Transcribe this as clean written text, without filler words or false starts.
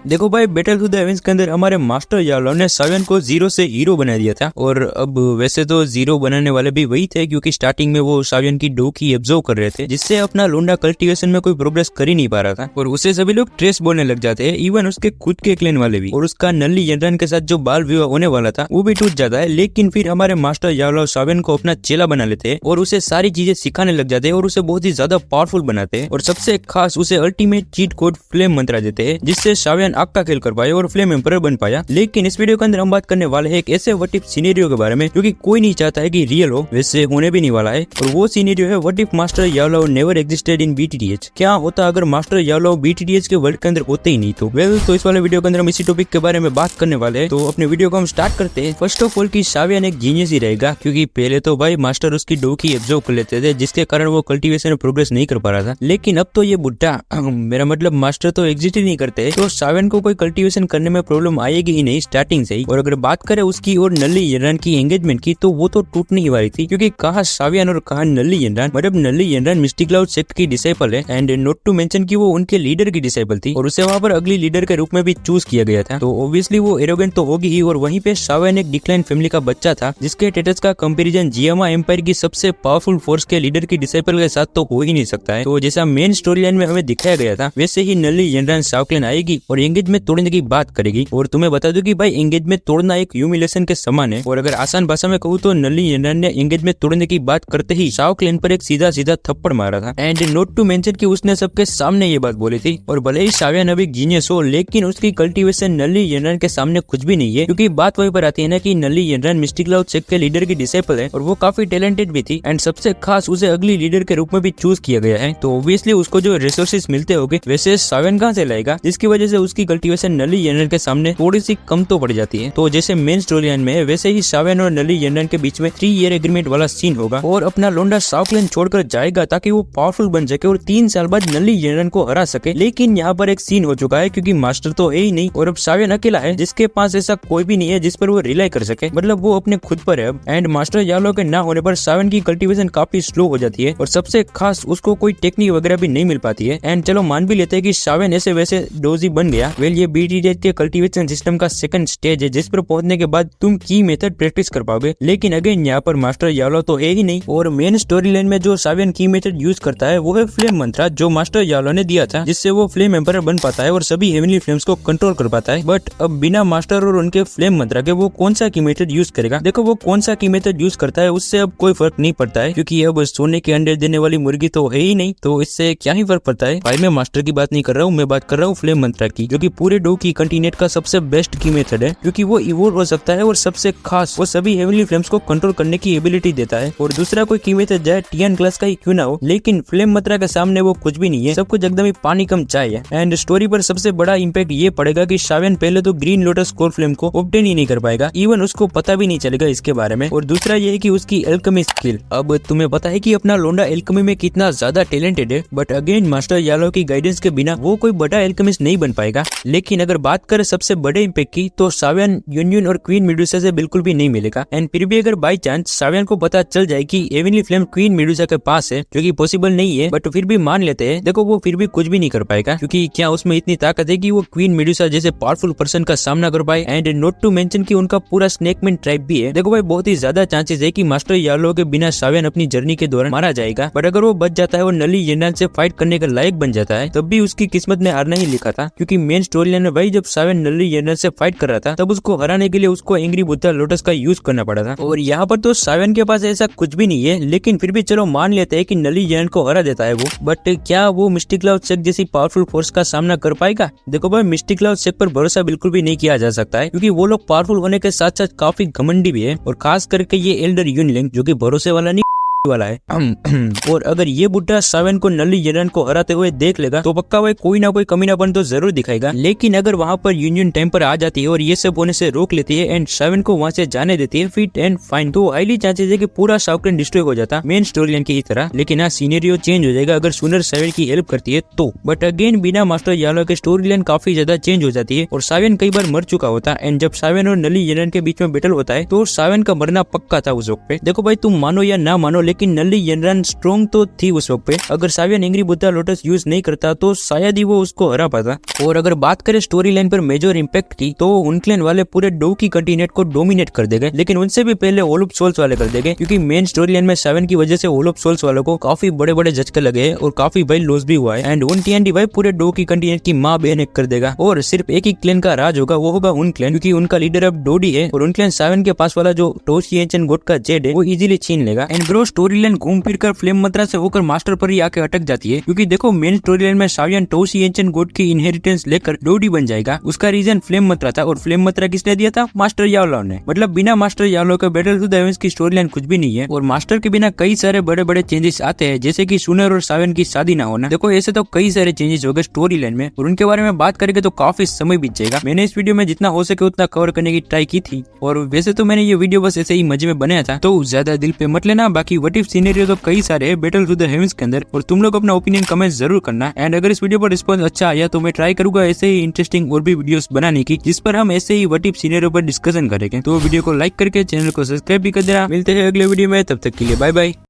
देखो भाई, battle to the heavens के अंदर हमारे मास्टर यालो ने सावियन को जीरो से हीरो बना दिया था। और अब वैसे तो जीरो बनाने वाले भी वही थे, क्योंकि स्टार्टिंग में वो सावियन की डो की एब्जॉर्ब कर रहे थे, जिससे अपना लोंडा कल्टीवेशन में कोई प्रोग्रेस कर ही नहीं पा रहा था और उसे सभी लोग ट्रेस बोलने लग जाते हैं, इवन उसके खुद के क्लेन वाले भी। और उसका नल्ली यंत्रन के साथ जो बाल विवाह होने वाला था वो भी टूट जाता है। लेकिन फिर हमारे मास्टर यालो सावियन को अपना चेला बना लेते हैं और उसे सारी चीजें सिखाने लग जाते हैं और उसे बहुत ही ज्यादा पावरफुल बनाते हैं। और सबसे खास उसे अल्टीमेट चीट कोड फ्लेम मंत्रा देते हैं, जिससे सावियन आग का खेल कर पाए और फ्लेम एम्परर बन पाया। लेकिन इस वीडियो के अंदर हम बात करने वाले हैं एक ऐसे व्हाट इफ सिनेरियो के बारे में जो कि कोई नहीं चाहता है कि रियल हो, वैसे होने भी नहीं वाला है। और वो सिनेरियो है व्हाट इफ मास्टर यालो नेवर एग्जिस्टेड इन बीटीटीएच। क्या होता अगर मास्टर यालो बीटीटीएच के वर्ल्ड के अंदर होते ही नहीं तो? तो इस वाले वीडियो के अंदर हम इसी टॉपिक के बारे में बात करने वाले हैं। तो अपने वीडियो को हम स्टार्ट करते हैं। फर्स्ट ऑफ ऑल की सावियन एक जीनियस ही रहेगा, क्योंकि पहले तो भाई मास्टर उसकी डो की एब्जॉर्ब कर लेते थे, जिसके कारण वो कल्टीवेशन में प्रोग्रेस नहीं कर पा रहा था। लेकिन अब तो ये बुढ़ा मेरा मतलब मास्टर तो एग्जिस्ट ही नहीं करते, तो सावियन को कोई कल्टीवेशन करने में प्रॉब्लम आएगी ही नहीं स्टार्टिंग से ही। और अगर बात करें उसकी और नल्ली यंत्रन की एंगेजमेंट की, तो वो तो टूटने ही वाली थी, क्योंकि कहा सावियन और कहा नल्ली यंत्रन, मतलब नल्ली यंत्रन मिस्टिक क्लाउड सेक्ट की डिसाइपल है एंड नॉट टू मेंशन कि वो उनके लीडर की डिसाइपल थी और उसे वहां पर अगली लीडर के रूप में भी चूज किया गया था। तो ऑब्वियसली वो एरोगेंट तो होगी ही। और वहीं पे सावियन एक डिक्लाइन फैमिली का बच्चा था, जिसके टेटस का कंपैरिजन जियामा एम्पायर की सबसे पावरफुल फोर्स के लीडर की डिसाइपल के साथ तो हो ही नहीं सकता है। तो जैसा मेन स्टोरी लाइन में हमें दिखाया गया था, वैसे ही नल्ली यंत्रन सावक्लेन आएगी और एंगेजमेंट तोड़ने की बात करेगी। और तुम्हें बता दूं कि भाई एंगेजमेंट तोड़ना एक ह्यूमिलेशन के समान है। और अगर आसान भाषा में कहूँ तो नल्ली यंत्रन ने एंगेजमेंट तोड़ने की बात करते ही सावक्लेन पर एक सीधा सीधा थप्पड़ मारा था। एंड नोट टू मेंशन कि उसने सबके सामने ये बात बोली थी। और भले ही सावियन अभी जीनियस हो, लेकिन उसकी कल्टीवेशन नल्ली यंत्रन के सामने कुछ भी नहीं है, क्योंकि बात वहीं पर आती है ना कि नल्ली यंत्रन मिस्टिक क्लाउड सेक्ट के लीडर की डिसाइपल है और वो काफी टैलेंटेड भी थी। एंड सबसे खास उसे अगली लीडर के रूप में भी चूज किया गया है। तो ऑब्वियसली उसको जो रिसोर्सेज मिलते होंगे वैसे सावियन कहाँ से लाएगा, जिसकी वजह से उसकी कल्टीवेशन नल्ली यंत्रन के सामने थोड़ी सी कम तो पड़ जाती है। तो जैसे मेन स्टोरी लाइन में है, वैसे ही सावियन और नल्ली यंत्रन के बीच में 3 ईयर एग्रीमेंट वाला सीन होगा और अपना लोंडा सावक्लेन छोड़कर जाएगा ताकि वो पावरफुल बन सके और 3 साल बाद नल्ली यंत्रन को हरा सके। लेकिन यहाँ पर एक सीन हो चुका है, क्योंकि मास्टर तो है ही नहीं और अब सावियन अकेला है, जिसके पास ऐसा कोई भी नहीं है जिस पर वो रिलाई कर सके, मतलब वो अपने खुद पर है अब। एंड मास्टर यालो के ना होने पर सावियन की कल्टीवेशन काफी स्लो हो जाती है और सबसे खास उसको कोई टेक्निक वगैरह भी नहीं मिल पाती है। एंड चलो मान भी लेते हैं कि सावियन ऐसे वैसे डोजी बन गया। वेल ये बीटीटीएच के कल्टीवेशन सिस्टम का सेकंड स्टेज है, जिस पर पहुंचने के बाद तुम की मेथड प्रैक्टिस कर पाओगे। लेकिन अगेन यहाँ पर मास्टर यालो तो है ही नहीं और मेन स्टोरी लाइन में जो सावियन की मेथड यूज करता है वो है फ्लेम मंत्रा, जो मास्टर यालो ने दिया था, जिससे वो फ्लेम एम्परर बन पाता है और सभी हेवनली फ्लेम्स को कंट्रोल कर पाता है। बट अब बिना मास्टर और उनके फ्लेम मंत्रा के वो कौन सा की मेथड यूज करेगा? देखो वो कौन सा की मेथड यूज करता है उससे अब कोई फर्क नहीं पड़ता है, क्योंकि अब सोने के अंडे देने वाली मुर्गी तो है ही नहीं, तो इससे क्या ही फर्क पड़ता है। भाई मैं मास्टर की बात नहीं कर रहा हूँ, मैं बात कर रहा हूँ फ्लेम मंत्रा की, जो कि पूरे डो की कंटिनेंट का सबसे बेस्ट की मेथड है, क्योंकि वो इवोल्व हो सकता है और सबसे खास वो सभी हेवनली फ्लेम्स को कंट्रोल करने की एबिलिटी देता है। और दूसरा कोई की मेथड जाए टीएन क्लास का ही क्यों ना हो, लेकिन फ्लेम मंत्रा के सामने वो कुछ भी नहीं है, सब कुछ एकदम ही पानी कम चाय है। एंड स्टोरी पर सबसे बड़ा इम्पैक्ट ये पड़ेगा कि सावियन पहले तो ग्रीन लोटस कोर फ्लेम को ऑब्टेन ही नहीं कर पाएगा, इवन उसको पता भी नहीं चलेगा इसके बारे में। और दूसरा ये है कि उसकी एल्केमी स्किल, अब तुम्हें पता है कि अपना लोंडा एल्केमी में कितना ज्यादा टैलेंटेड है, बट अगेन मास्टर यालो की गाइडेंस के बिना वो कोई बड़ा एल्केमिस्ट नहीं बन पाएगा। लेकिन अगर बात करें सबसे बड़े इम्पैक्ट की, तो सावियन यूनियन और क्वीन मेडुसा से बिल्कुल भी नहीं मिलेगा। एंड फिर भी अगर बाई चांस सावियन को पता चल जाए कि हेवनली फ्लेम क्वीन मेडुसा के पास है, जो कि पॉसिबल नहीं है, बट फिर भी मान लेते हैं, देखो वो फिर भी कुछ भी नहीं कर पाएगा, क्योंकि क्या उसमें इतनी ताकत है कि वो क्वीन मेडुसा जैसे पावरफुल पर्सन का सामना कर पाए। एंड नॉट टू मेंशन कि उनका पूरा स्नेकमैन ट्राइब भी है। देखो भाई बहुत ही ज्यादा चांसेस है कि मास्टर यालो के बिना सावियन अपनी जर्नी के दौरान मारा जाएगा, बट अगर वो बच जाता है और नल्ली यंत्रन से फाइट करने का लायक बन जाता है, तब भी उसकी किस्मत में हारना ही लिखा था। क्योंकि मेन स्टोरी लाइन में भाई जब सावियन नल्ली यंत्रन से फाइट कर रहा था, तब उसको हराने के लिए उसको एंग्री बुद्धा लोटस का यूज करना पड़ा था। और यहाँ पर तो सावियन के पास ऐसा कुछ भी नहीं है, लेकिन फिर भी चलो मान लेते हैं कि नल्ली यंत्रन को हरा देता है वो, बट क्या वो मिस्टिक क्लाउड सेक्ट जैसी पावरफुल फोर्स का सामना कर पाएगा? देखो भाई मिस्टिक क्लाउड सेक्ट पर भरोसा बिल्कुल भी नहीं किया जा सकता है, क्योंकि वो लोग पावरफुल होने के साथ साथ काफी घमंडी भी है, और खास करके ये एल्डर यूनिलिंग जो कि भरोसे वाला नहीं वाला है। और अगर ये बुढ़ा सावियन को नल्ली यंत्रन को हराते हुए देख लेगा तो पक्का भाई कोई ना कोई कमीनापन तो जरूर दिखाएगा। लेकिन अगर वहाँ पर यूनियन टाइम पर आ जाती है और ये सब होने से रोक लेती है एंड सावियन को वहाँ से जाने देती है फिट एंड फाइन, तो हाईली चांसेस है कि पूरा सावक्लेन डिस्ट्रॉय हो जाता मेन स्टोरी लाइन की तरह। लेकिन हाँ सिनेरियो चेंज हो जाएगा अगर सुनर सावियन की हेल्प करती है तो। बट अगेन बिना मास्टर यालो के स्टोरी लाइन काफी ज्यादा चेंज हो जाती है और सावियन कई बार मर चुका होता है। एंड जब सावियन और नल्ली यंत्रन के बीच में बैटल होता है तो सावियन का मरना पक्का था उस वक्त पे। देखो भाई तुम मानो या ना मानो, लेकिन नल्ली यनरान स्ट्रॉन्ग तो थी उस वक्त पे। अगर सावियन एंग्री बुद्धा लोटस यूज नहीं करता तो शायद ही वो उसको हरा पाता। और अगर बात करें स्टोरी लाइन पर मेजर इम्पैक्ट की, तो उनक्लेन वाले पूरे डोकी कंटिनेंट को डोमिनेट कर देंगे, लेकिन उनसे भी पहले होल ऑफ सोल्स वाले कर देंगे, क्योंकि मेन स्टोरी लाइन में सावियन की वजह से होल ऑफ सोल्स वालों को काफी बड़े बड़े झटके लगे हैं और काफी भाई लॉस भी हुआ है। एंड उन TNT भाई पूरे डोकी कंटिनेंट की माँ बहन एक कर देगा और सिर्फ एक ही क्लेन का राज होगा, वो होगा उन क्लेन, क्योंकि उनका लीडर अब डोडी है और उन क्लेन सावियन के पास वाला जो टोशी एंशिएंट गॉड का जेड है वो इजीली छीन लेगा। एंड ब्रो स्टोरी लाइन घूम फिर कर फ्लेम मंत्रा से होकर मास्टर पर ही आके अटक जाती है, क्योंकि देखो मेन स्टोरी लाइन में सावियन टोशी एंशिएंट गॉड की इनहेरिटेंस लेकर डोडी बन जाएगा। उसका रीजन फ्लेम मंत्रा था और फ्लेम मंत्रा किसने दिया था? मास्टर यावलॉ ने। मतलब बिना मास्टर यावलॉ के बैटल टू द हेवेंस की स्टोरी लाइन कुछ भी नहीं है। और मास्टर के बिना कई सारे बड़े बड़े चेंजेस आते हैं, जैसे कि सुनर और सावियन की शादी ना होना। देखो ऐसे तो कई सारे चेंजेस हो गए स्टोरी लाइन में और उनके बारे में बात करेंगे तो काफी समय बीत जाएगा। मैंने इस वीडियो में जितना हो सके उतना कवर करने की ट्राई की थी और वैसे तो मैंने ये वीडियो बस ऐसे ही मजे में बनाया था, तो ज्यादा दिल पे मत लेना। बाकी व्हाट इफ सिनेरियो तो कई सारे है बैटल टू द हेवेंस के अंदर और तुम लोग अपना ओपिनियन कमेंट जरूर करना। एंड अगर इस वीडियो पर रिस्पॉन्स अच्छा आया तो मैं ट्राई करूंगा ऐसे ही इंटरेस्टिंग और भी वीडियोस बनाने की, जिस पर हम ऐसे ही व्हाट इफ सिनेरियो पर डिस्कशन करेंगे। तो वीडियो को लाइक करके चैनल को सब्सक्राइब भी कर देना। मिलते हैं अगले वीडियो में, तब तक के लिए बाय बाय।